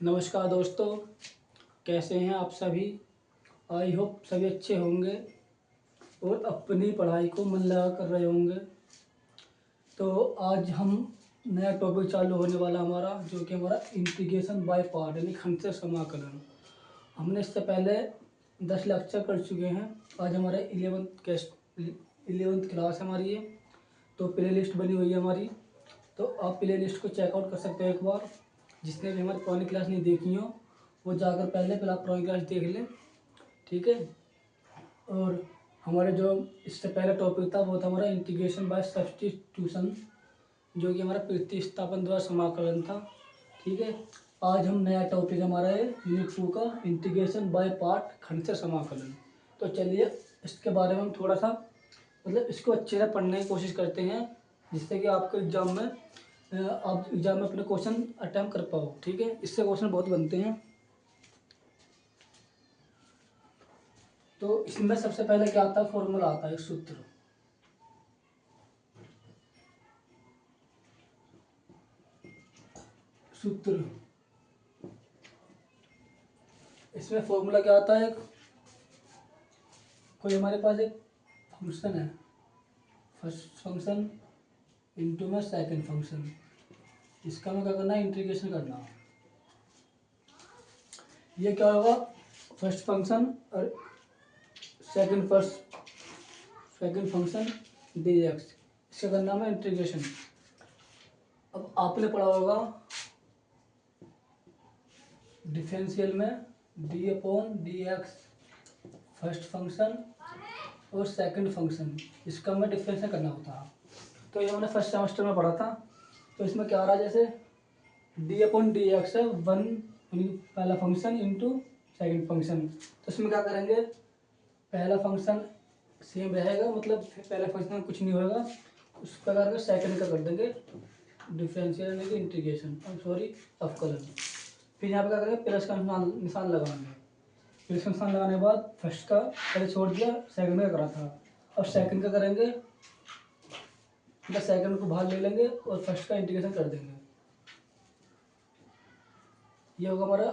नमस्कार दोस्तों, कैसे हैं आप सभी। आई होप सभी अच्छे होंगे और अपनी पढ़ाई को मन लगा कर रहे होंगे। तो आज हम नया टॉपिक चालू होने वाला हमारा, जो कि हमारा इंटीग्रेशन बाय पार्ट यानी खंड से समाकलन। हमने इससे पहले 10 लेक्चर कर चुके हैं। आज हमारा 11th क्लास हमारी है, तो प्ले लिस्ट बनी हुई है हमारी। तो आप प्ले लिस्ट को चेकआउट कर सकते हो एक बार। जिसने भी हमारी पुरानी क्लास नहीं देखी हो वो जाकर पहले आप पुरानी क्लास देख लें, ठीक है। और हमारे जो इससे पहले टॉपिक था वो था हमारा इंटीग्रेशन बाय सब्स्टिट्यूशन, जो कि हमारा प्रतिस्थापन द्वारा समाकलन था, ठीक है। आज हम नया टॉपिक हमारा है यूनिट 2 का इंटीग्रेशन बाय पार्ट खंड से समाकलन। तो चलिए इसके बारे में हम थोड़ा सा इसको अच्छे से पढ़ने की कोशिश करते हैं, जिससे कि आपके एग्जाम में आप एग्जाम में अपने क्वेश्चन अटैम्प्ट कर पाओ, ठीक है। इससे क्वेश्चन बहुत बनते हैं। तो इसमें सबसे पहले क्या आता है, फॉर्मूला आता है, सूत्र। सूत्र इसमें फॉर्मूला क्या आता है, कोई हमारे पास एक फंक्शन है, फर्स्ट फंक्शन इंटू में सेकंड फंक्शन, इसका हमें क्या करना है, इंटीग्रेशन करना है। ये क्या होगा, फर्स्ट फंक्शन और सेकंड फंक्शन डी एक्स, इसका करना है इंटीग्रेशन। अब आपने पढ़ा होगा डिफरेंशियल में D upon D x first function और सेकंड फंक्शन, इसका हमें डिफरेंशियल करना होता है। तो ये हमने फर्स्ट सेमेस्टर में पढ़ा था। तो इसमें क्या आ रहा है, जैसे डी अपॉन डी एक्स है वन पहला फंक्शन इंटू सेकेंड फंक्शन। तो इसमें क्या करेंगे, पहला फंक्शन सेम रहेगा, मतलब पहले फंक्शन में कुछ नहीं होगा, उस प्रकार का सेकंड का कर देंगे डिफरेंशियल यानी कि इंटीग्रेशन, सॉरी अवकलन। फिर यहाँ पे क्या करेंगे, प्लस का निशान लगाएंगे। प्लस का निशान लगाने के बाद फर्स्ट का पहले छोड़ दिया, सेकंड का करा था। अब सेकंड का करेंगे, सेकंड को बाहर ले लेंगे और फर्स्ट का इंटीग्रेशन कर देंगे। ये होगा हमारा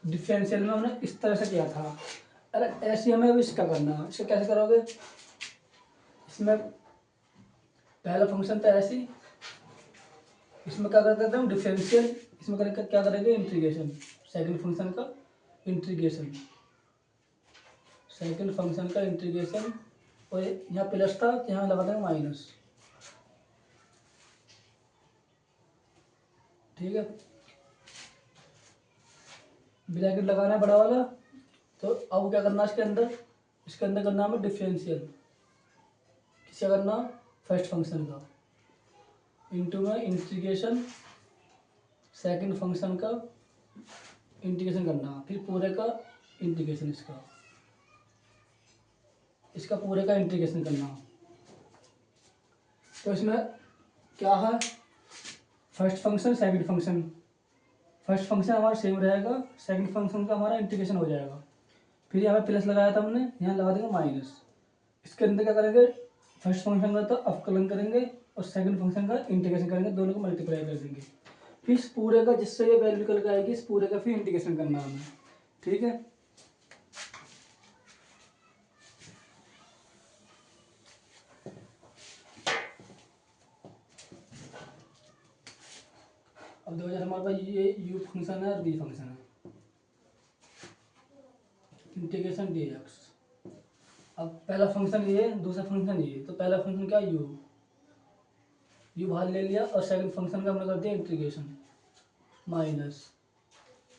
डिफरेंशियल में हमने इस तरह से किया था। अरे ऐसे हमें अब इसका करना है, इसका कैसे करोगे, इसमें पहला फंक्शन था ऐसे, इसमें क्या करते थे हम डिफरेंशियल, इसमें करेंगे क्या करेंगे इंटीग्रेशन, सेकंड फंक्शन का इंटीग्रेशन, सेकंड फंक्शन का इंटीग्रेशन। और यहाँ प्लस था तो यहाँ लगा देंगे माइनस, ठीक है। ब्रैकेट लगाना है बड़ा वाला। तो अब क्या करना है, इसके अंदर करना है डिफरेंशियल, किसका करना, फर्स्ट फंक्शन का इंटू में इंटीग्रेशन सेकंड फंक्शन का इंटीग्रेशन करना, फिर पूरे का इंटीग्रेशन, इसका पूरे का इंटीग्रेशन करना। तो इसमें क्या है, first function second function, first function हमारा सेम रहेगा, सेकंड फंक्शन का हमारा इंटीग्रेशन हो जाएगा। फिर यहाँ पे प्लस लगाया था हमने, यहाँ लगा देंगे माइनस। इसके अंदर क्या करेंगे, फर्स्ट फंक्शन का तो अवकलन करेंगे और सेकंड फंक्शन का इंटीग्रेशन करेंगे, दोनों को मल्टीप्लाई कर देंगे। फिर इस पूरे का जिससे ये वैल्यू निकल के आएगी, इस पूरे का फिर इंटीग्रेशन करना है हमें, ठीक है। अब 2000 हमारे पास ये यू फंक्शन है और बी फंक्शन है, इंटीग्रेशन डी एक्स। अब पहला फंक्शन ये, दूसरा फंक्शन ये, तो पहला फंक्शन क्या, यू बाहर ले लिया और सेकंड फंक्शन का हमने कर दिया इंटीग्रेशन माइनस।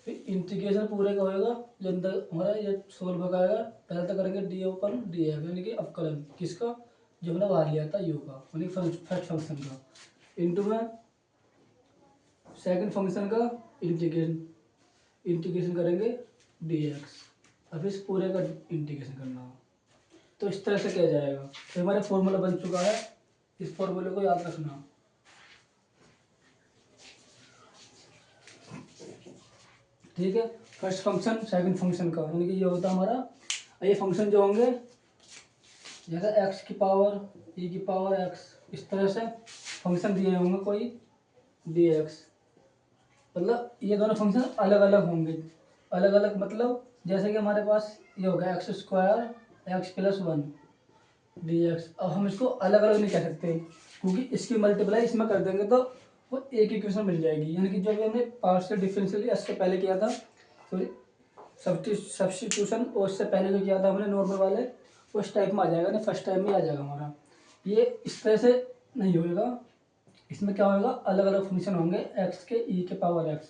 फिर इंटीग्रेशन पूरे का होएगा, जो अंदर हमारा ये सोल्व हो जाएगा। पहले तो करेंगे डी ओपन डी एक्स यानी कि अवकलन किसका, जो हमने बाहर लिया था यू का यानी फर्स्ट फंक्शन का, इंटू में सेकंड फंक्शन का इंटीग्रेशन करेंगे डी एक्स। अब इस पूरे का इंटीग्रेशन करना, तो इस तरह से किया जाएगा। तो हमारा फॉर्मूला बन चुका है, इस फॉर्मूले को याद रखना, ठीक है। फर्स्ट फंक्शन सेकंड फंक्शन का यानी कि ये होता है हमारा, ये फंक्शन जो होंगे जैसे एक्स की पावर ई की पावर एक्स, इस तरह से फंक्शन दिए होंगे कोई डी एक्स, मतलब ये दोनों फंक्शन अलग अलग होंगे। अलग अलग मतलब जैसे कि हमारे पास ये हो गया x² x+1 dx। अब हम इसको अलग अलग नहीं कह सकते क्योंकि इसकी मल्टीप्लाई इसमें कर देंगे तो वो एक इक्वेशन मिल जाएगी। यानी कि जो अभी हमने पार्शियल डिफरेंशियल इससे पहले किया था, सॉरी सब्स्टिट्यूशन, और उससे पहले जो किया था हमने नॉर्मल वाले, उस टाइप में आ जाएगा ना, फर्स्ट टाइम में आ जाएगा हमारा। ये इस तरह से नहीं होएगा, इसमें क्या होगा, अलग अलग फंक्शन होंगे x के e के पावर x।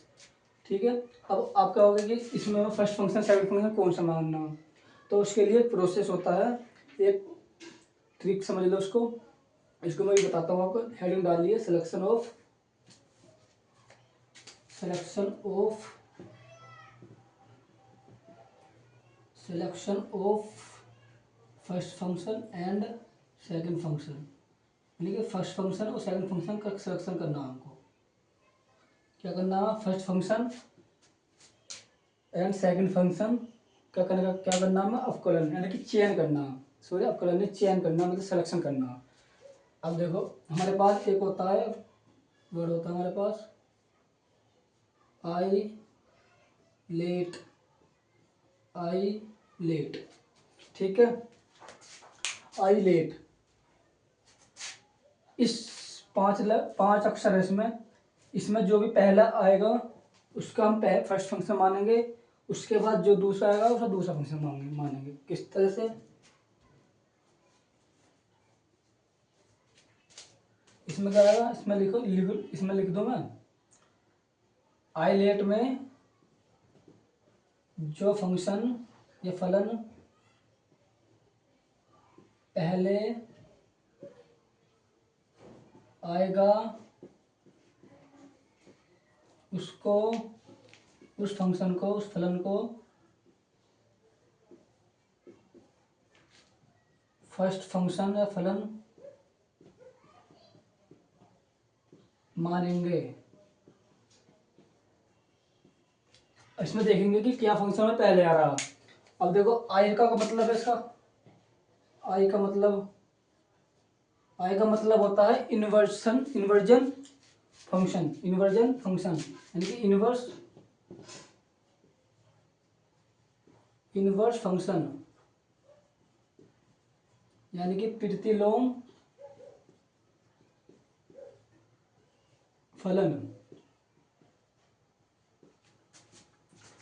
ठीक है। अब आप क्या होगा कि इसमें फर्स्ट फंक्शन सेकंड फंक्शन कौन सा मानना हो, तो उसके लिए प्रोसेस होता है, एक ट्रिक समझ लो उसको। इसको मैं भी बताता हूँ आपको। हेडिंग डालिए selection of first function and second function. यानी कि फर्स्ट फंक्शन और सेकंड फंक्शन का सिलेक्शन करना है हमको। क्या करना है, first function and second function क्या करना है, अवकलन यानी कि चयन करना है। सॉरी, अवकलन नहीं, चयन करना मतलब सिलेक्शन करना है। अब देखो हमारे पास एक होता है वर्ड, होता है हमारे पास आई लेट। ठीक है, आई लेट, इस पांच अक्षर है इसमें। इसमें जो भी पहला आएगा उसका हम फर्स्ट फंक्शन मानेंगे, उसके बाद जो दूसरा आएगा उसका दूसरा फंक्शन मानेंगे। किस तरह से, इसमें क्या आएगा, इसमें इसमें लिख दो मैं, आई लेट में जो फंक्शन या फलन पहले आएगा उसको, उस फंक्शन को, उस फलन को फर्स्ट फंक्शन या फलन मानेंगे। इसमें देखेंगे कि क्या फंक्शन में पहले आ रहा। अब देखो आई का मतलब है, इसका आई का मतलब होता है इन्वर्जन फंक्शन यानी कि इन्वर्स फंक्शन, यानी कि प्रतिलोम फलन।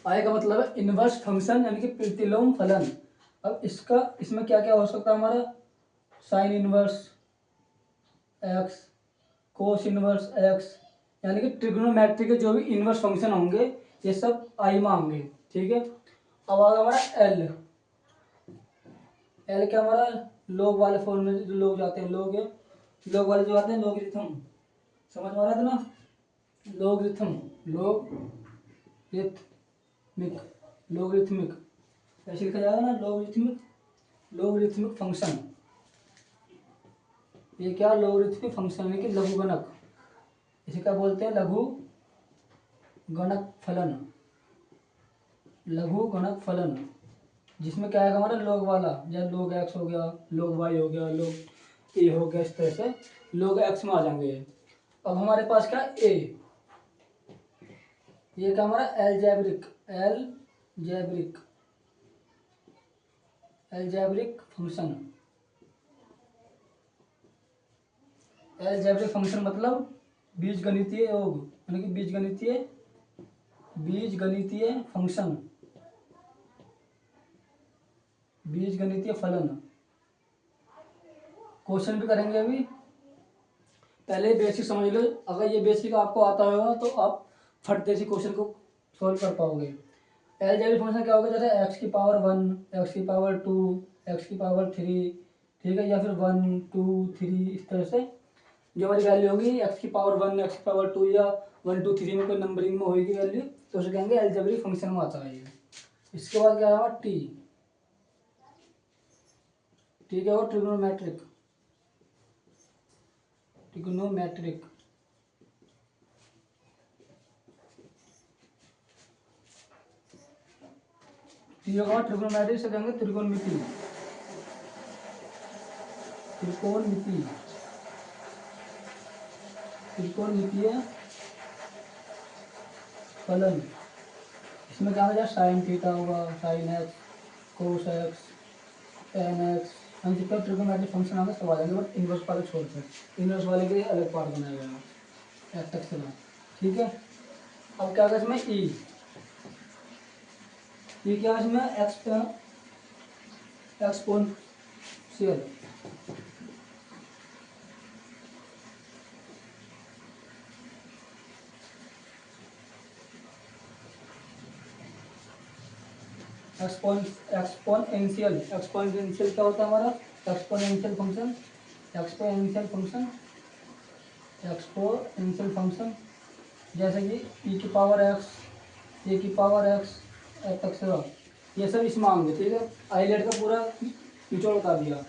आई का मतलब है इन्वर्स फंक्शन यानी कि प्रतिलोम फलन। अब इसमें क्या क्या हो सकता है हमारा, sine inverse x, cos inverse x, यानी कि ट्रिग्नोमेट्री के जो भी इनवर्स फंक्शन होंगे ये सब आई में होंगे। ठीक है। अब आगे हमारा एल क्या हमारा, लोग वाले फॉर्म में जो लोग जाते हैं, लोग वाले जो आते हैं, लोगरिथम, समझ में आ रहा था ना, लोगरिथमिक ऐसे लिखा जाएगा ना, लोगरिथमिक फंक्शन। ये क्या, लोगरिथमिक फंक्शन है कि लघुगणक, इसे क्या बोलते हैं, लघुगणक फलन, जिसमें क्या है हमारा लोग वाला, जैसे लोग एक्स हो गया, लोग वाई हो गया, लोग ए हो गया, इस तरह से लोग एक्स में आ जाएंगे। अब हमारे पास क्या, ये क्या हमारा एल्जेब्रिक फंक्शन मतलब बीजगणितीय योग, यानी कि बीजगणितीय फंक्शन, बीजगणितीय फलन। क्वेश्चन भी करेंगे अभी, पहले बेसिक समझ लो। अगर ये बेसिक आपको आता होगा तो आप फटते से क्वेश्चन को सॉल्व कर पाओगे। एलजेब्रिक फंक्शन क्या होगा, जैसे एक्स की पावर 1, एक्स की पावर 2, एक्स की पावर 3, ठीक है, या फिर 1 2 3, इस तरह से जो हमारी वैल्यू होगी एक्स की पावर 1, एक्स की पावर 2 या 1 2 3 में कोई नंबरिंग में होगी वैल्यू, तो उसे कहेंगे एलजेब्रिक फंक्शन में आता है ये। इसके बाद क्या होगा, टी क्या होगा, ट्रिग्नोमेट्रिक टी होगा ट्रिग्नोमेट्रिक से कहेंगे त्रिकोणमिति त्रिकोणमितीय फलन, इसमें क्या होगा, साइन थीटा होगा, sine x, cos x, ten x, हम जितने ट्रिग्नोमेट्रिक फंक्शन आगे सब आ जाएंगे, बट इनवर्स वाले छोड़कर इनवर्स वाले के लिए अलग पार्ट बनाया गया है तक चला। ठीक है, अब क्या होगा इसमें ई क्या है इसमें एक्सपोनेंशियल एक्सपोनेंशियल एक्सपोनेंशियल क्या होता है हमारा, exponential function, exponential function, exponential function जैसे कि ई की पावर एक्स, ए की पावर एक्स एक्सेट्रा, ये सब इसमें आएंगे। ठीक है, आईलेट का पूरा निचोड़ बता दिया,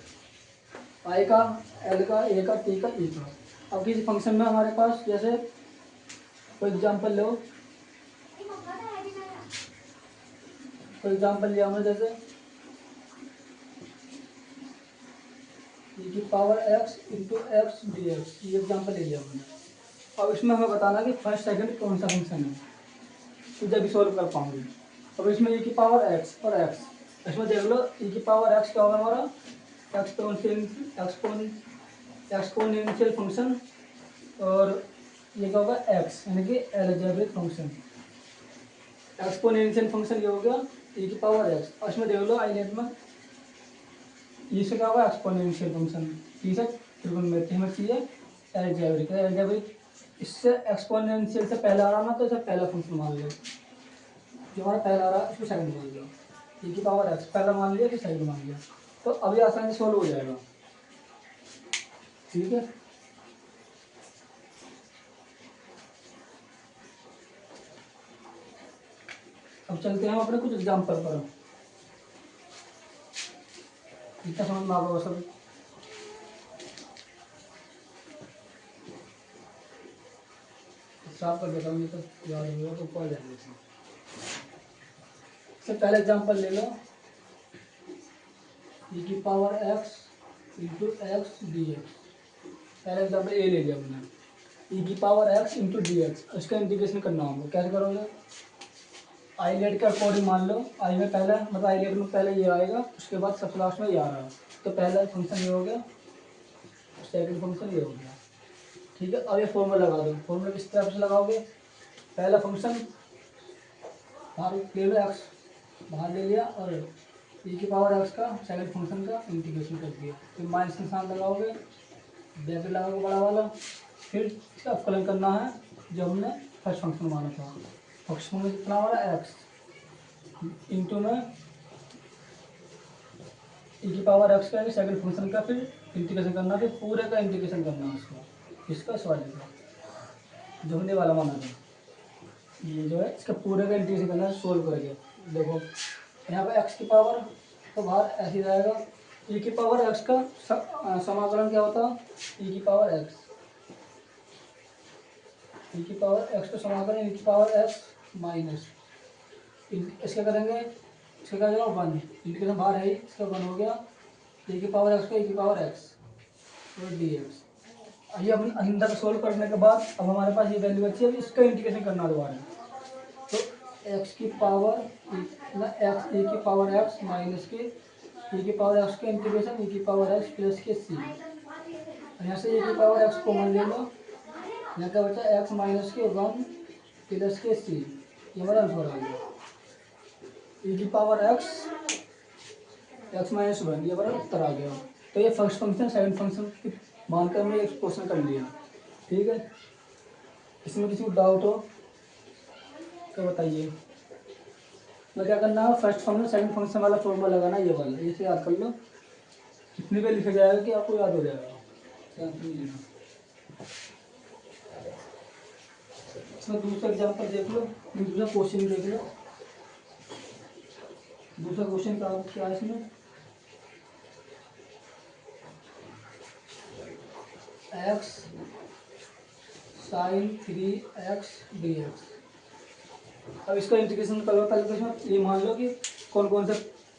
आई का, एल का, ए का, टी का, ई का। अब किसी फंक्शन में हमारे पास जैसे कोई एग्जांपल लो, कोई एग्जांपल लिया हमने जैसे e की power x into x d x, ये एग्जाम्पल ले लिया हमने। अब इसमें हमें बताना कि फर्स्ट सेकंड कौन सा फंक्शन है, तो जब भी सॉल्व कर पाऊंगी। अब इसमें e की पावर x और x, इसमें देख लो e की पावर x क्या होगा हमारा, एक्सपोनेंशियल फंक्शन, और ये क्या होगा x यानी कि अलजेब्रिक फंक्शन। एक्सपोनेंशियल फंक्शन ये हो गया e की पावर x, और इसमें देख लो आईलेट में ये से क्या होगा एक्सपोनेंशियल फंक्शन, ठीक है ट्रिग्नोमेट्री में चाहिए अलजेब्रिक, अलजेब्रिक इससे एक्सपोनेंशियल से पहला आ रहा ना, तो इसे पहला फंक्शन मान लो, जो हमारा पहला आ रहा है इसको सेकंड मान लो, e की पावर x पहला मान लिया फिर सेकंड मान लिया, तो अभी आसानी से सोल्व हो जाएगा। ठीक है, अब चलते हैं हम अपने कुछ एग्जाम्पल पर, इतना समझ में आ गया सब। साफ कर देता हूँ, ये तो याद होगा तो पढ़ जाएंगे इसमें। इससे पहले एग्जाम्पल ले लो, e की power x into x d x, पहले एग्जाम्पल ए ले लिया हमने, e की power x into D x, उसका इंटीग्रेशन करना होगा, कैसे करोगे, आईलेट के अकॉर्डिंग मान लो, आई में पहले मतलब आईलेट में पहले ये आएगा, उसके बाद सबसे लास्ट में ये आ रहा है, तो पहला फंक्शन ये हो गया, सेकंड फंक्शन ये हो गया। ठीक है, अब ये फॉर्मूला लगा दो, फॉर्मूला किस तरह से लगाओगे, पहला फंक्शन बाहर ले लो, एक्स बाहर ले लिया, और e की पावर एक्स का सेकंड फंक्शन का इंटीग्रेशन कर दिया, फिर माइनस के साथ लगाओगे, ब्रैकेट लगाओगे बड़ा वाला, फिर इसका अवकलन करना है जो हमने फर्स्ट फंक्शन माना था, फंक्शन में कितना वाला एक्स इंटू में e की पावर एक्स का सेकंड फंक्शन का, फिर इंटीग्रेशन करना, फिर पूरे का इंटीग्रेशन करना है उसका, इसका इस वाले का जो हमने वाला माना था, ये जो है इसका पूरे का इंटीग्रेशन करना है सोल्व करके। देखो यहाँ पे x की पावर तो बाहर ऐसे ही रहेगा, e की पावर x का समाकलन क्या होता है, e की पावर x, e की पावर x का समाकलन e की पावर x माइनस, इसका करेंगे, इसका क्या जाएगा वन, इंटीग्रेशन बाहर है, इसका वन हो गया, e की पावर x का e की पावर x और डी एक्स। ये अपन अंदर सोल्व करने के बाद अब हमारे पास ये वैल्यू बची है, अभी इसका इंटीग्रेशन करना दोबारा, तो x की पावर एक्स e की पावर x माइनस के e की पावर x का इंटीग्रेशन e की पावर x प्लस के c, यहाँ से e की पावर x कॉमन ले लो, यहाँ क्या बचा x माइनस के वन प्लस के c, ये हमारा आंसर आ गया, e की पावर x माइनस वन, ये हमारा उत्तर आ गया। तो ये फर्स्ट फंक्शन सेकंड फंक्शन की मानकर हमने एक क्वेश्चन कर लिया। ठीक है, इसमें किसी को डाउट हो तो बताइए। मैं क्या करना है, फर्स्ट फंक्शन सेकंड फंक्शन वाला फॉर्मूला लगाना, ये वाला, इसे याद कर लो, कितने पे लिखा जाएगा कि आपको याद हो जाएगा, टेंशन नहीं लेना। इसमें दूसरा एग्जाम्पल देख लो, दूसरा क्वेश्चन देख लो, दूसरा क्वेश्चन क्या है इसमें, एक्स साइन 3x dx। अब इसका इंटीग्रेशन करो, पहले तो इसमें ये मान लो कि कौन कौन सा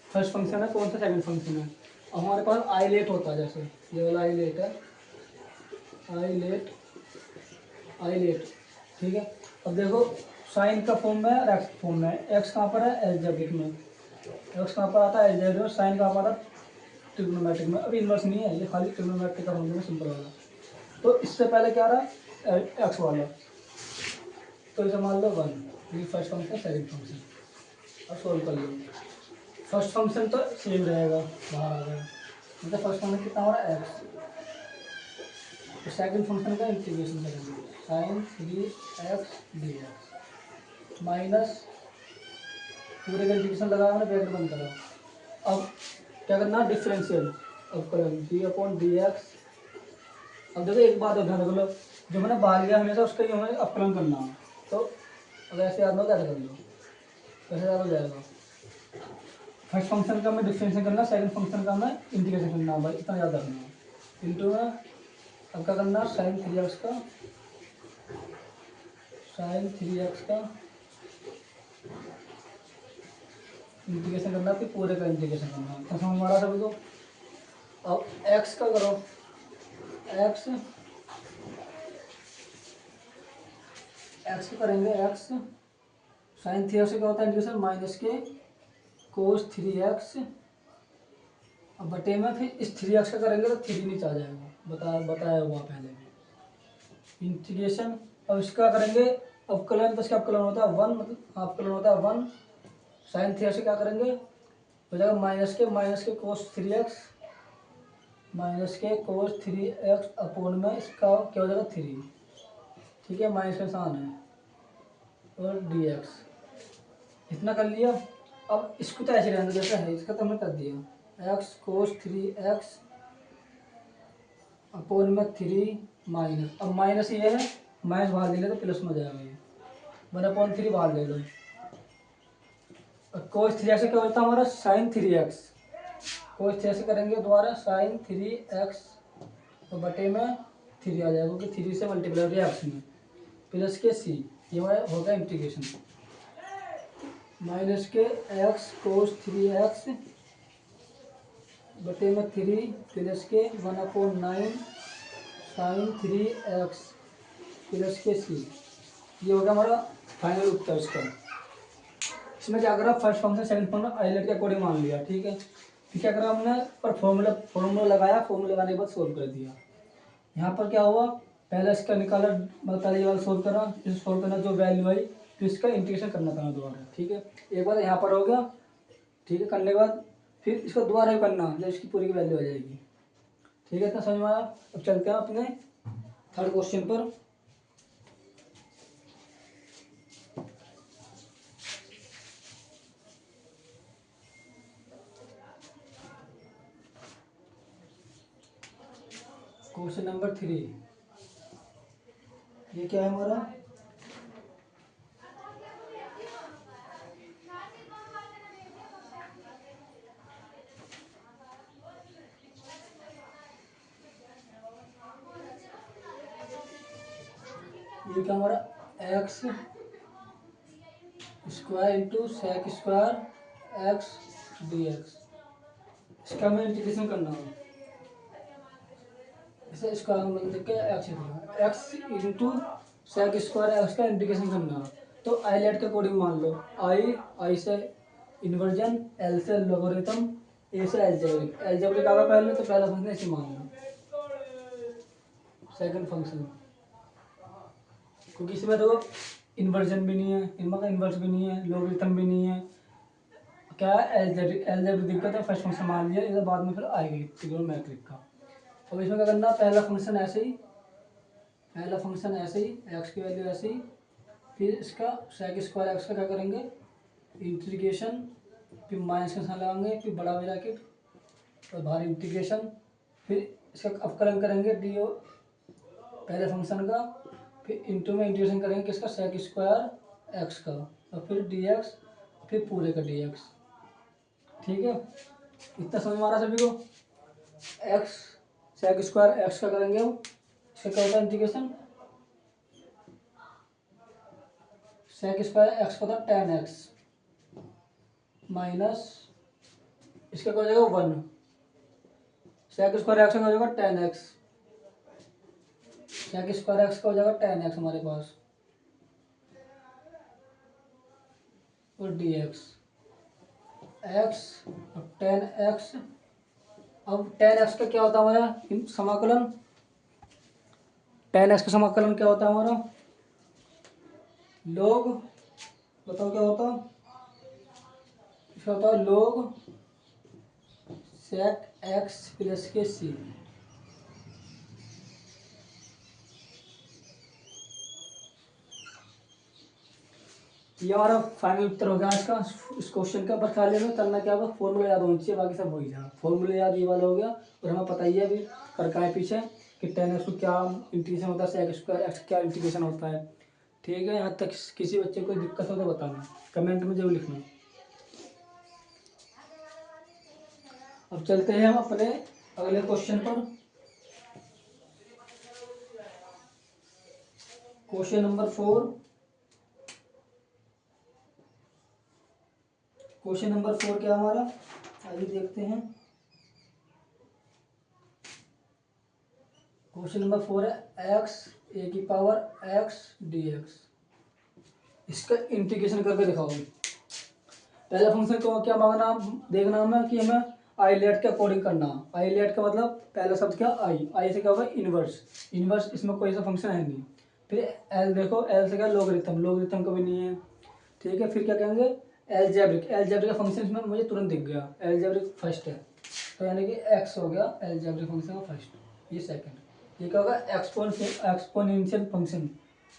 फर्स्ट फंक्शन है, कौन सा सेकंड फंक्शन है। अब हमारे पास आईलेट होता है, जैसे ये वाला आईलेट है, आईलेट, ठीक है, अब देखो साइन का फॉर्म में है, एक्स फॉर्म में है। एक्स कहाँ पर है? एलजेब्रिक में। एक्स कहाँ पर आता है? एलजेब्रिक में। साइन कहाँ पर आता है? ट्रिग्नोमेट्रिक में। अभी इन्वर्स नहीं है, ये खाली ट्रिग्नोमेट्रिक का फंक्शन है, सिंपल वाला। तो इससे पहले क्या रहा? एक्स वाला, तो इसे मान लो 1। ये फर्स्ट फंक्शन, सेकंड फंक्शन। अब सोल्व कर लो। फर्स्ट फंक्शन तो सेम रहेगा, बाहर आ गया। मतलब फर्स्ट फंक्शन कितना हो रहा है? एक्स। तो सेकंड फंक्शन का इंटीग्रेशन करेंगे, साइन 3x dx माइनस, पूरे का इंटीग्रेशन लगाया मैंने, ब्रैकेट बंद करा। अब क्या करना? डिफरेंशियल अवकलन d/dx। अब देखो एक बात ध्यान रख लो, जो मैंने बाहर लिया हमेशा उसका ही हमें अवकलन करना है। तो अगर ऐसे याद हो कैसे कर लो, कैसे याद हो जाएगा? फर्स्ट फंक्शन का हमें डिफरेंशियल करना, सेकंड फंक्शन का हमें इंटीग्रेशन करना, भाई इतना याद रखना। इंटू में अब क्या करना? साइन 3x का, साइन 3x का इंटीग्रेशन करना, फिर पूरे का इंटीग्रेशन करना। तो समझ में आ रहा सभी को? अब x का करो, x का करेंगे, x साइन 3x क्या होता है? इंटीग्रेशन माइनस के कोस 3x। अब बटे में फिर इस 3x का करेंगे तो 3 नीचे आ जाएगा, बताया हुआ पहले भी। इंटीग्रेशन अब इसका करेंगे अवकलन, तो इसका अवकलन होता है 1, मतलब अवकलन होता है 1। साइन 3x से क्या करेंगे? हो जाएगा माइनस के कोस 3x, माइनस के कोस 3x अपोन में इसका क्या हो जाएगा? 3। ठीक है, माइनस का निशान है और dx। इतना कर लिया। अब इसको तो ऐसे रहने दो जैसा है, इसका तो हमने कर दिया। x कोस 3x अपोन में 3 माइनस, अब माइनस ये है, माइनस बाहर ले ले तो प्लस में हो जाएगा ये, 1/3 बाहर ले लो। और कोस 3x से क्या होता है हमारा? Sign 3x। कोस 3x से करेंगे दोबारा साइन 3x, तो बटे में 3 आ जाएगा, क्योंकि 3 से मल्टीप्लाई हो गया एक्स में, प्लस के c, ये होगा इंटीग्रेशन। माइनस के x कोस 3x बटे में 3 प्लस के 1/9 साइन 3x प्लस के c, ये होगा हमारा फाइनल उत्तर इसका। इसमें क्या करा? फर्स्ट फंक्शन सेकंड फंक्शन आइलेट के अकॉर्डिंग मान लिया, ठीक है। फिर क्या करा हमने? पर फॉर्मूला लगाया, फॉर्मूला लगाने के बाद सोल्व कर दिया। यहाँ पर क्या हुआ? पहले इसका निकाला, मतलब पहले ये वाला सोल्व करा, इसे सोल्व करना, जो वैल्यू आई फिर इसका इंटीग्रेशन करना था दोबारा, ठीक है। एक बार यहाँ पर हो गया, ठीक है। करने के बाद फिर इसको दोबारा भी करना, जब इसकी पूरी की वैल्यू आ जाएगी, ठीक है। इतना समझ में आया? अब चलते हैं अपने थर्ड क्वेश्चन पर। क्वेश्चन नंबर 3, ये क्या है हमारा? ये क्या हमारा? X square into sec square x d x, इसका हमें इंटीग्रेशन करना है। इसे स्क्वायर में लिख के x into sec square x का इंटीग्रेशन करना है। तो आई लेट के अकॉर्डिंग मान लो, आई से इन्वर्जन, एल से लोगरिथम, ए से एल्जेब्रिक। एल्जेब्रिक आगा पहले, तो पहला फंक्शन ऐसे मान लो, सेकंड फंक्शन, क्योंकि इसमें देखो इन्वर्जन भी नहीं है, इनमें इन्वर्स भी नहीं है, लोगरिथम भी नहीं है, क्या एल्जेब्रिक दिक्कत है। फर्स्ट फंक्शन मान लिया, इधर बाद में फिर आएगी ट्रिग्नोमेट्रिक का। अब इसमें क्या करना? पहला फंक्शन ऐसे ही, एक्स की वैल्यू ऐसे ही, फिर इसका सेक स्क्वायर एक्स का क्या करेंगे? इंटीग्रेशन, फिर माइनस का निशान लगाएंगे, फिर बड़ा ब्रैकेट और बाहर इंटीग्रेशन, फिर इसका अवकलन करेंगे डी पहले फंक्शन का, फिर इंटू में इंटीग्रेशन करेंगे किसका? सेक स्क्वायर एक्स का, और फिर डी एक्स, फिर पूरे का डी एक्स, ठीक है। इतना समझ में आ रहा है सभी को? एक्स सेक स्क्वायर एक्स का करेंगे हम, इसका क्या होता है? इंटीग्रेशन सेक स्क्वायर एक्स का होता है 10x माइनस, इसका क्या हो जाएगा? 1। सेक स्क्वायर एक्स का हो जाएगा 10x, सेक स्क्वायर एक्स का हो जाएगा 10x हमारे पास, और डी एक्स एक्स और 10x। अब 10x का क्या होता है हमारा समाकलन, 10x का समाकलन क्या होता है हमारा, लोग, बताओ क्या होता है, इसका होता है लोग सेक एक्स प्लस के सी। ये हमारा फाइनल उत्तर हो गया आज का इस क्वेश्चन का। पर खाली में करना क्या होगा, फॉर्मूला याद होना चाहिए, बाकी सब हो ही जाएगा। फॉर्मूला याद ये वाला हो गया, और हमें पता ही है अभी कर का है पीछे कि 10x को क्या इंटीग्रेशन होता है, सेक स्क्वायर एक्स क्या इंटीग्रेशन होता है। ठीक है, यहाँ तक किसी बच्चे को दिक्कत हो तो बताना, कमेंट में जरूर लिखना। अब चलते हैं हम अपने अगले क्वेश्चन पर। Question number 4। क्वेश्चन नंबर 4 क्या हमारा, आइए देखते हैं। क्वेश्चन नंबर 4 है एक्स ए की पावर एक्स डी एक्स। इसका इंटीग्रेशन करके दिखाओ। पहला फंक्शन को क्या मांगना, देखना हमें कि हमें आई लेट के अकॉर्डिंग करना। आई लेट का मतलब पहला शब्द क्या, आई से क्या होगा इनवर्स, इनवर्स इसमें कोई सा फंक्शन है नहीं। फिर एल देखो, एल से क्या लोगरिथम, लोगरिथम कभी नहीं है। ठीक है, फिर क्या कहेंगे एलजेब्रिक, एलजेब्रिक का फंक्शन इसमें मुझे तुरंत दिख गया, एलजेब्रिक फर्स्ट है, तो यानी कि एक्स हो गया एलजेब्रिक फंक्शन का फर्स्ट, ये सेकंड। ये क्या होगा एक्सपोनेंशियल फंक्शन,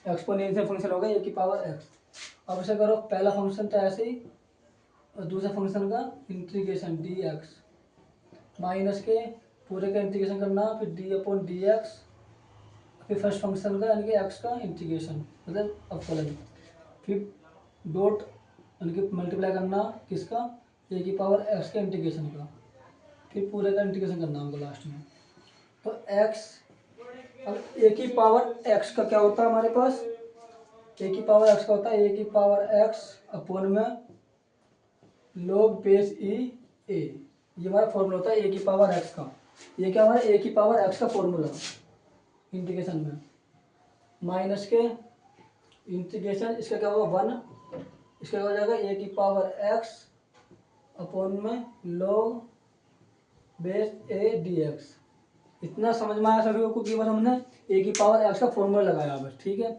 एक्सपोनेंशियल फंक्शन होगा ए की पावर एक्स। अब ऐसे करो, पहला फंक्शन तो ऐसे ही, और दूसरा फंक्शन का इंटीग्रेशन डी एक्स, माइनस के पूरे का इंटीग्रेशन करना, फिर डी अपॉन डी एक्स, फिर फर्स्ट फंक्शन का यानी कि एक्स का इंटीग्रेशन मतलब अवकलन, फिर डॉट यानी कि मल्टीप्लाई करना किसका, ए की पावर एक्स के इंटीग्रेशन का, फिर पूरे का इंटीग्रेशन करना हमको लास्ट में। तो एक्स, अब ए की पावर एक्स का क्या होता है हमारे पास, ए की पावर एक्स का होता है ए की पावर एक्स अपॉन में लॉग बेस ई ए, ये हमारा फॉर्मूला होता है ए की पावर एक्स का। ये क्या हमारा ए की पावर एक्स का फॉर्मूला इंटीग्रेशन में, माइनस के इंटीग्रेशन इसका क्या होगा 1, इसका क्या हो जाएगा ए की पावर एक्स अपॉन में log base A D x. इतना समझ में आया सभी को कि बस हमने ए की पावर एक्स का फॉर्मूला लगाया बस। ठीक है,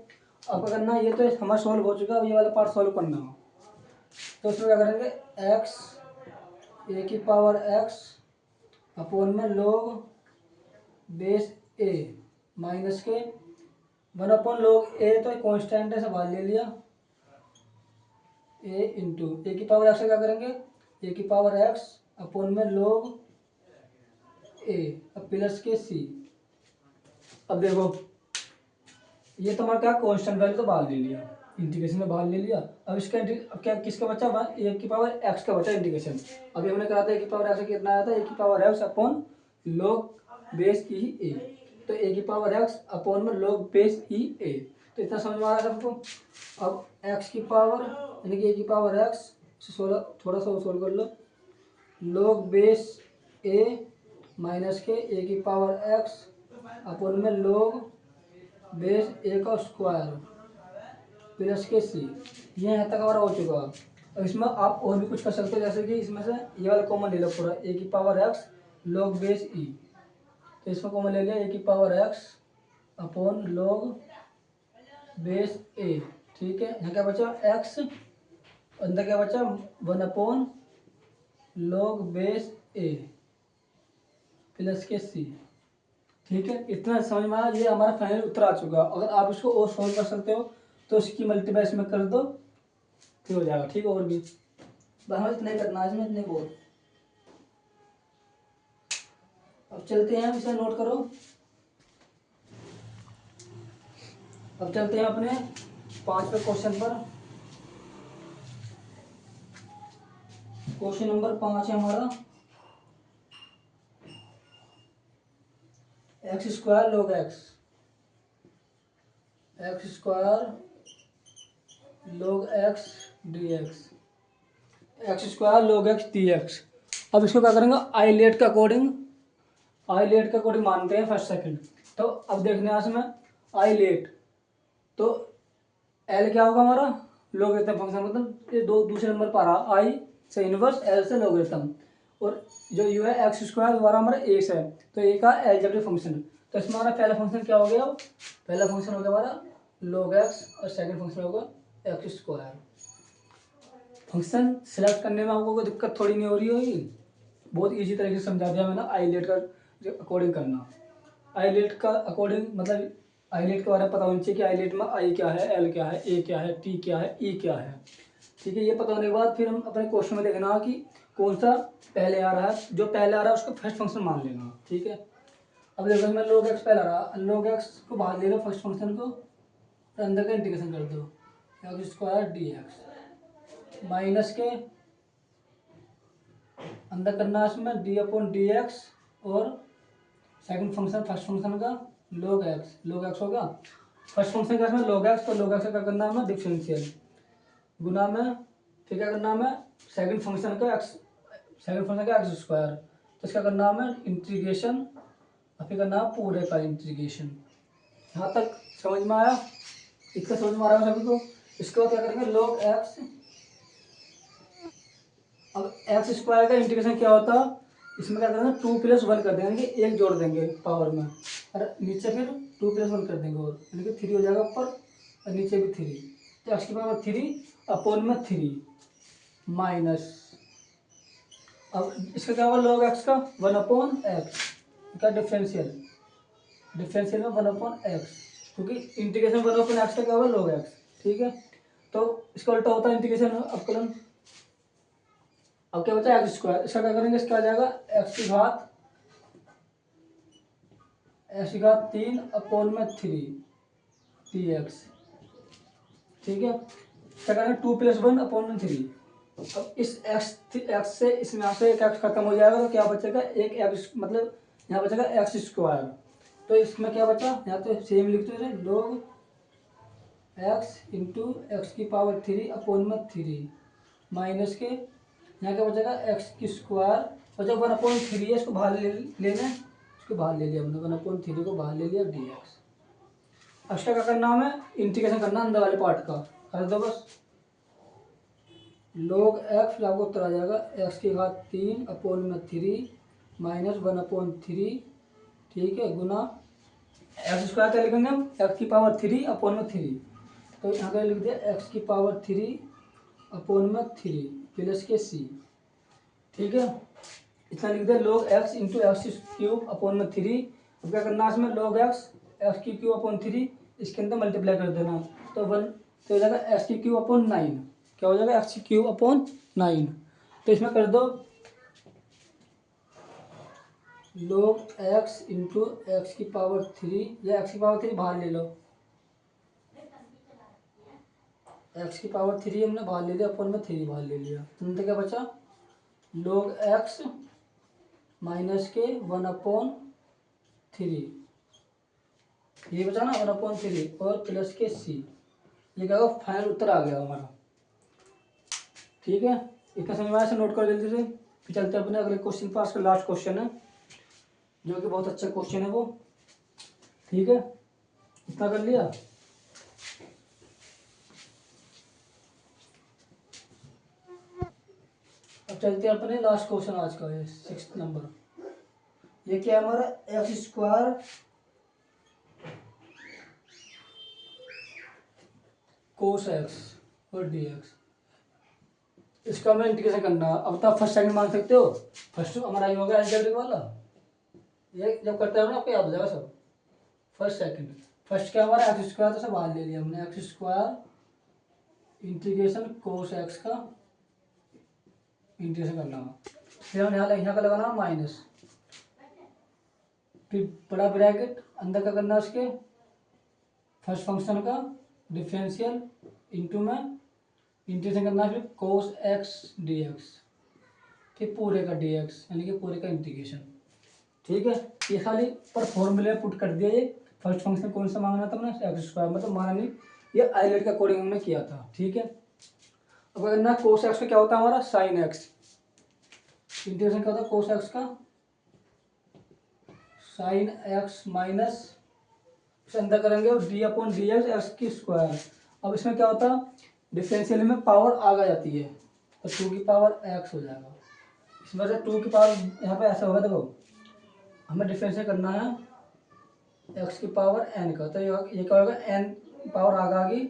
अब क्या करना, ये तो हमारा सॉल्व हो चुका है, अब ये वाला पार्ट सॉल्व करना हो, तो उसमें क्या करेंगे एक्स ए की पावर एक्स अपॉन में लॉग बेस ए माइनस के 1 अपॉन लॉग ए, तो कांस्टेंट है, सब बाहर ले लिया, ए इंटू ए की पावर एक्स क्या करेंगे ए की पावर एक्स अपॉन में लॉग ए, अब प्लस के सी। अब देखो ये तो हमारा क्या कांस्टेंट वैल्यू तो बाहर ले लिया, इंटीग्रेशन में बाहर ले लिया। अब इसका अब क्या किसका बचा, ए की पावर एक्स का बचा इंटीग्रेशन। अभी हमने कहा था ए की पावर एक्स कितना आया था, ए की power x upon log base e a, तो ए की पावर एक्स अपॉन में लॉग बेस ई ए, तो इतना समझ में आ रहा है सबको। अब एक्स की पावर यानी कि ए की पावर एक्स, थोड़ा सा सोल्व कर लो, लॉग बेस ए माइनस के ए की पावर एक्स अपॉन में लॉग बेस ए का स्क्वायर प्लस के सी। ये यहाँ तक हमारा हो चुका है। अब इसमें आप और भी कुछ कर सकते हो, जैसे कि इसमें से ये वाला कॉमन ले लो पूरा, ए की power x log base e, तो इसमें कॉमन ले लिया ए की power x upon log base a. ठीक है, यहाँ क्या बचा एक्स, अंदर क्या बचा 1 अपॉन लॉग बेस ए प्लस के सी। ठीक है, इतना समझ में आया, ये हमारा फाइनल उत्तर आ चुका है। अगर आप इसको और सॉल्व कर सकते हो तो इसकी मल्टीप्लाई इसमें कर दो, फिर हो जाएगा। ठीक है, और भी बस हमें इतना ही करना है इसमें, इतने बहुत। अब चलते हैं, इसे नोट करो। अब चलते हैं अपने 5वें क्वेश्चन पर। क्वेश्चन नंबर 5 है हमारा x square log x, x square log x d x, x square log x d x. अब इसको क्या करेंगे आई लेट के अकॉर्डिंग, आई लेट के अकॉर्डिंग मानते हैं फर्स्ट सेकंड। तो अब देखने हैं इसमें आई लेट, तो एल क्या होगा हमारा लोगरिथम फंक्शन मतलब ये दो दूसरे नंबर पर आ रहा आई से इनवर्स एल से लोगरिथम, और जो यू है एक्स स्क्वायर द्वारा हमारा ए से, तो ए का एलजेब्रिक फंक्शन। तो इसमें हमारा पहला फंक्शन क्या हो गया, पहला फंक्शन हो गया हमारा log x और सेकंड फंक्शन होगा एक्स स्क्वायर। फंक्शन सिलेक्ट करने में आपको कोई दिक्कत थोड़ी नहीं हो रही होगी, बहुत इजी तरीके से समझा दिया मैंने आईलेट का अकॉर्डिंग करना। आईलेट का अकॉर्डिंग मतलब आईलेट के बारे में पता होना चाहिए कि आईलेट में आई क्या है, एल क्या है, ए क्या है, टी क्या है, ई क्या है। ठीक है, ये पता होने के बाद फिर हम अपने क्वेश्चन में देखना कि कौन सा पहले आ रहा है, जो पहले आ रहा है उसको फर्स्ट फंक्शन मान लेना। ठीक है, अब देखो मैं log x पहले आ रहा, log x को बाहर ले लो फर्स्ट फंक्शन को, तो अंदर का इंटीग्रेशन कर दो, x square D x minus के अंदर करना है इसमें डी अपॉन डी एक्स, और सेकंड फंक्शन फर्स्ट फंक्शन का log x होगा। फर्स्ट फंक्शन का इसमें log x, तो log x का क्या करना है हमें डिफरेंशियल, गुना में फिर क्या करना है हमें सेकंड फंक्शन का एक्स स्क्वायर, तो इसका करना है हमें इंटीग्रेशन, और फिर करना है पूरे का इंटीग्रेशन। यहाँ तक समझ में आया, इतना समझ में आ रहा है सभी को। इसके बाद क्या करेंगे log x, अब एक्स स्क्वायर का इंटीग्रेशन क्या होता है, इसमें क्या करेंगे 2+1 कर देंगे, एक जोड़ देंगे पावर में, और नीचे फिर 2+1 कर देंगे, और यानी कि 3 हो जाएगा ऊपर और नीचे भी 3, तो एक्स की पावर 3 अपॉन में 3 माइनस, अब इसका क्या होगा log x का 1/x का डिफरेंशियल में 1/x, क्योंकि इंटीग्रेशन 1/x का क्या होगा log x। ठीक है, तो इसका उल्टा होता है इंटीग्रेशन अपकलन। अब क्या बचा एक्स स्क्वायर, इसका क्या करेंगे, इसका आ जाएगा एक्स की घात 3 अपॉन में 3 डी एक्स। ठीक है, क्या करेंगे 2+1 अपॉन में 3। अब इस एक्स से इसमें यहाँ से एक एक्स खत्म हो जाएगा, तो क्या बचेगा एक एक्स, मतलब यहाँ बचेगा एक्स स्क्वायर, तो इसमें क्या बचा, यहाँ तो सेम लिखते हैं log एक्स इंटू एक्स की पावर 3 अपॉन में 3 माइनस के यहाँ क्या बचेगा एक्स की स्क्वायर, और जब 1/3 है इसको बाहर लेना, इसको बाहर ले लिया हमने, 1/3 को बाहर ले लिया डी एक्स। अब इसका क्या करना हमें इंटीग्रेशन करना अंदर वाले पार्ट का, कर दो बस log एक्स, आपको उत्तर आ जाएगा एक्स की घात 3 अपॉन में 3 माइनस 1/3। ठीक है, गुना एक्स स्क्वायर क्या लिखेंगे हम, एक्स की पावर 3 अपॉन में 3, तो यहाँ पर लिख दिया एक्स की पावर 3 अपॉन में 3 प्लस के सी। ठीक है, इतना लिख दिया log x into x cube upon में 3। अब क्या करना है इसमें log एक्स की क्यूब अपॉन 3, इसके अंदर मल्टीप्लाई कर देना, तो 1, तो हो जाएगा एक्स की क्यूब अपॉन 9, क्या हो जाएगा एक्स की क्यूब अपॉन 9, तो इसमें कर दो log x इंटू एक्स की पावर 3, या एक्स की पावर 3 बाहर ले लो, एक्स की पावर 3 हमने बाहर ले लिया, अपॉन में 3 बाहर ले लिया, तो क्या बचा log x माइनस के 1/3, ये बचा ना 1/3, और प्लस के सी, ये क्या होगा फाइनल उत्तर आ गया हमारा। ठीक है, इतना समझ में आया, से नोट कर जल्दी से, फिर चलते हैं अपने अगले क्वेश्चन पर। आज का लास्ट क्वेश्चन है, जो कि बहुत अच्छा क्वेश्चन है वो। ठीक है, इतना कर लिया। अब चलते हैं अपने लास्ट क्वेश्चन आज का है 6th नंबर। ये क्या है हमारा एक्स स्क्वायर कोस एक्स और डी एक्स, इसका हमें इंटीग्रेशन करना है। अब तो आप फर्स्ट सेकंड मान सकते हो, फर्स्ट हमारा ये होगा अलजेब्रिक वाला, ये जब करते हो ना आपको याद हो जाएगा सब। फर्स्ट सेकंड, फर्स्ट क्या हमारा एक्स स्क्वायर, तो सब बाहर ले लिया हमने, x square integration cos x का इंटीग्रेशन करना है, फिर हम यहाँ का लगाना माइनस, फिर बड़ा ब्रैकेट अंदर का करना उसके फर्स्ट फंक्शन का डिफरेंशियल इंटू में इंटीग्रेशन करना, फिर कोस एक्स डी एक्स, फिर पूरे का डी एक्स, यानी कि पूरे का इंटीग्रेशन। ठीक है, ये खाली पर फॉर्मूले पुट कर दिया। ये फर्स्ट फंक्शन कौन सा मांगना था हमने, एक्स स्क्वायर, मतलब माना नहीं, ये आईलेट का कोडिंग हमने किया था। ठीक है, अब करना कोस एक्स का क्या होता है हमारा साइन एक्स, इंटीग्रेशन क्या होता है कोस एक्स का साइन एक्स माइनस, अंदर करेंगे D upon D x x की स्क्वायर। अब इसमें क्या होता है डिफरेंशियल में पावर आगे जाती है तो 2 की पावर x हो जाएगा। इसमें से 2 की पावर यहाँ पे ऐसा होगा, देखो हमें डिफरेंशियल करना है x की पावर n का, तो ये क्या होगा, n पावर आगे आ गई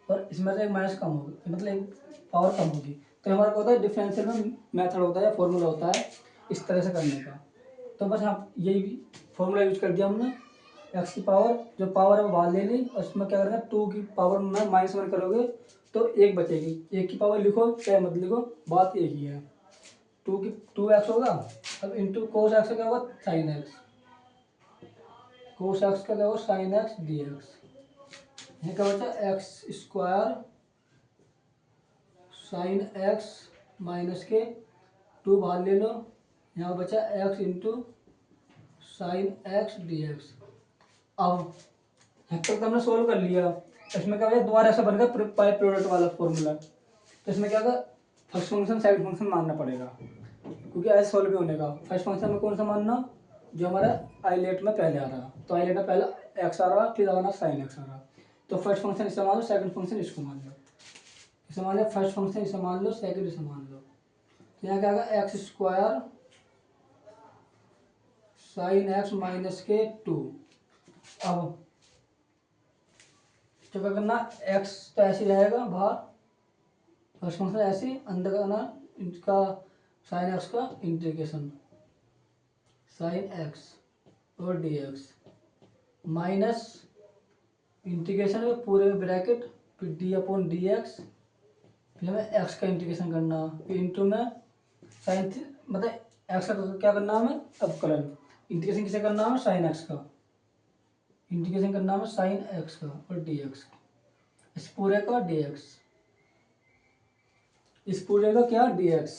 और इसमें से एक माइनस कम होगी, मतलब एक पावर कम होगी। तो हमारा क्या होता है, डिफरेंशियल में मेथड होता है, फॉर्मूला होता है इस तरह से करने का। तो बस आप यही फॉर्मूला यूज कर दिया हमने, एक्स की पावर जो पावर है वो बाहर ले ली और इसमें क्या करेंगे, 2 की पावर में -1 करोगे तो 1 बचेगी। 1 की पावर लिखो चाहे मत लिखो, बात एक ही है। 2x होगा, अब इंटू कोस एक्स का क्या होगा, साइन एक्स, कोस एक्स का क्या होगा, साइन एक्स डी एक्स। यहाँ क्या बचा, x square sine x minus के 2 बाहर ले लो, यहाँ बचा x into sine x d x. अब यहाँ तक तो हमने सोल्व कर लिया, इसमें क्या होगा, दोबारा ऐसा बनेगा पाई प्रोडक्ट वाला फॉर्मूला। तो इसमें क्या होगा, फर्स्ट फंक्शन सेकंड फंक्शन मानना पड़ेगा, क्योंकि ऐसे सोल्व भी होने का। फर्स्ट फंक्शन में कौन सा मानना, जो हमारा आईलेट में पहले आ रहा, तो आईलेट में पहला एक्स आ रहा, फिर आना साइन एक्स आ रहा, तो फर्स्ट फंक्शन इसे मान लो, सेकंड फंक्शन इसको मान लो। इसे मान लो फर्स्ट फंक्शन, इसे मान लो, सेकंड इसे मान लो। तो यहाँ क्या आएगा, x square sine x minus के 2। अब तो क्या करना, एक्स तो ऐसे रहेगा बाहर, फर्स्ट फंक्शन ऐसे अंदर करना, इसका साइन एक्स का इंटीग्रेशन साइन एक्स और डी एक्स माइनस इंटीग्रेशन में पूरे ब्रैकेट, फिर डी अपॉन डी एक्स, फिर हमें एक्स का इंटीग्रेशन करना, फिर इंटू में साइन, मतलब एक्स का क्या करना हमें अवकलन, इंटीग्रेशन किसे करना है, साइन एक्स का इंटीग्रेशन करना है, साइन एक्स का और डी एक्स, इस पूरे का डी एक्स, इस पूरे का क्या D x,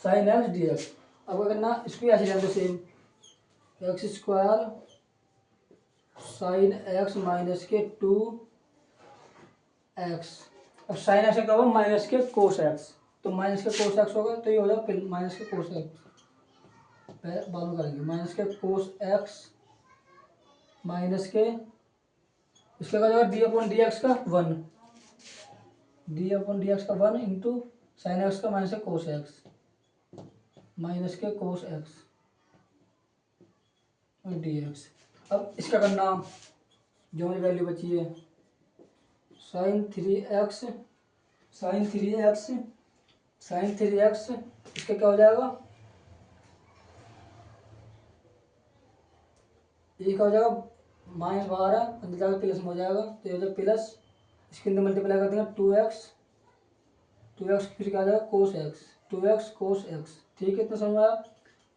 sine x d x. अब क्या करना, इसको ऐसे जान दो same, x square sine x minus के 2 एक्स। अब साइन एक्स का होगा माइनस के कोस एक्स, तो माइनस के कोस एक्स होगा, तो ये हो जाएगा माइनस के कोस एक्स, बाद में करेंगे, माइनस के कोस एक्स माइनस के, इसका क्या होगा, डी अपॉन डी एक्स का 1, डी अपॉन डी एक्स का 1 इंटू साइन एक्स का माइनस के कोस एक्स, माइनस के कोस एक्स और डी एक्स। अब इसका करना, जो हमारी वैल्यू बची है, sign 3x sign 3x sign 3x, इसका क्या हो जाएगा, ये क्या हो जाएगा, माइनस बाहर है, अंदर जाकर प्लस में हो जाएगा, तो ये हो जाएगा प्लस, इसके अंदर मल्टीप्लाई कर देंगे 2x, फिर क्या आ जाएगा cos x, 2x cos x, ठीक है, इतना समझ में आया।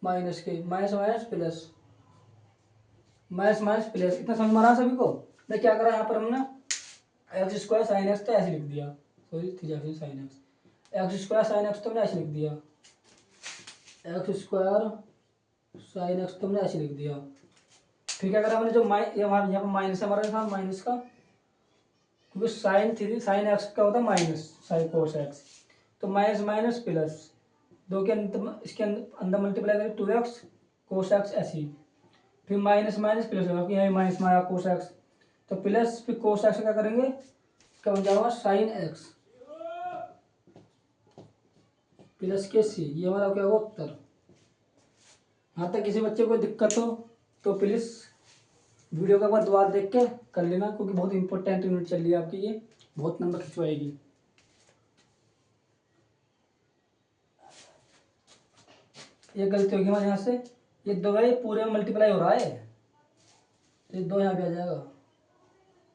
माइनस के minus minus plus, minus minus plus, इतना समझ में आ रहा सभी को। मैं क्या करा, यहाँ पर हमने एक्स स्क्वायर साइन एक्स तो ऐसे लिख दिया, sorry 3x sine x, x square sine x तो हमने ऐसे लिख दिया, एक्स स्क्वायर साइन एक्स तो हमने ऐसे लिख दिया। फिर क्या करा हमने, जो ये हमारे यहाँ पर माइनस है, हमारे साथ माइनस का, क्योंकि साइन एक्स का होता है माइनस साइन कोस एक्स, तो माइनस माइनस प्लस, दो के अंदर इसके अंदर मल्टीप्लाई करें 2x कोस एक्स ऐसी, फिर माइनस माइनस प्लस होगा, यहाँ माइनस में आया कोस एक्स, तो प्लस, फिर कोस एक्स क्या करेंगे, क्या बन जाएगा साइन एक्स प्लस के सी, ये हमारा क्या होगा उत्तर। यहाँ तक किसी बच्चे को दिक्कत हो तो प्लीज़ वीडियो का एक बार दोबारा देख के कर लेना, क्योंकि बहुत इंपॉर्टेंट यूनिट चल रही है आपकी, ये बहुत नंबर खिंचवाएगी। ये गलती होगी हमारे यहाँ से, ये 2 है, ये पूरे में मल्टीप्लाई हो रहा है, तो ये 2 यहाँ भी आ जाएगा,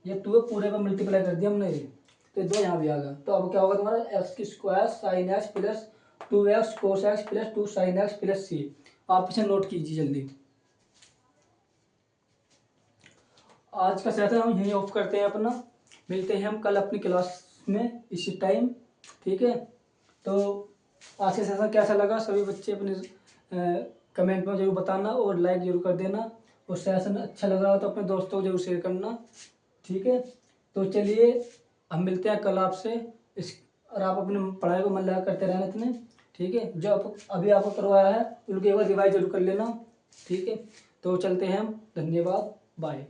ये 2 पूरे में मल्टीप्लाई कर दिया हमने, तो ये 2 यहाँ भी आ गया। तो अब क्या होगा तुम्हारा, एक्स की square sine x plus 2x cos x plus 2 sine x plus c. आप इसे नोट कीजिए जल्दी। आज का सेशन हम यहीं ऑफ करते हैं अपना, मिलते हैं हम कल अपनी क्लास में इसी टाइम, ठीक है। तो आज का सेशन कैसा लगा, सभी बच्चे अपने कमेंट में जरूर बताना और लाइक जरूर कर देना, और सेशन अच्छा लग रहा हो तो अपने दोस्तों को जरूर शेयर करना, ठीक है। तो चलिए हम मिलते हैं कल आपसे, इस और आप अपने पढ़ाई को मन लगा करते रहना इतने, ठीक है। जो आप अभी आपको करवाया है उनके एक बार रिवाइज जरूर कर लेना, ठीक है। तो चलते हैं हम, धन्यवाद, बाय।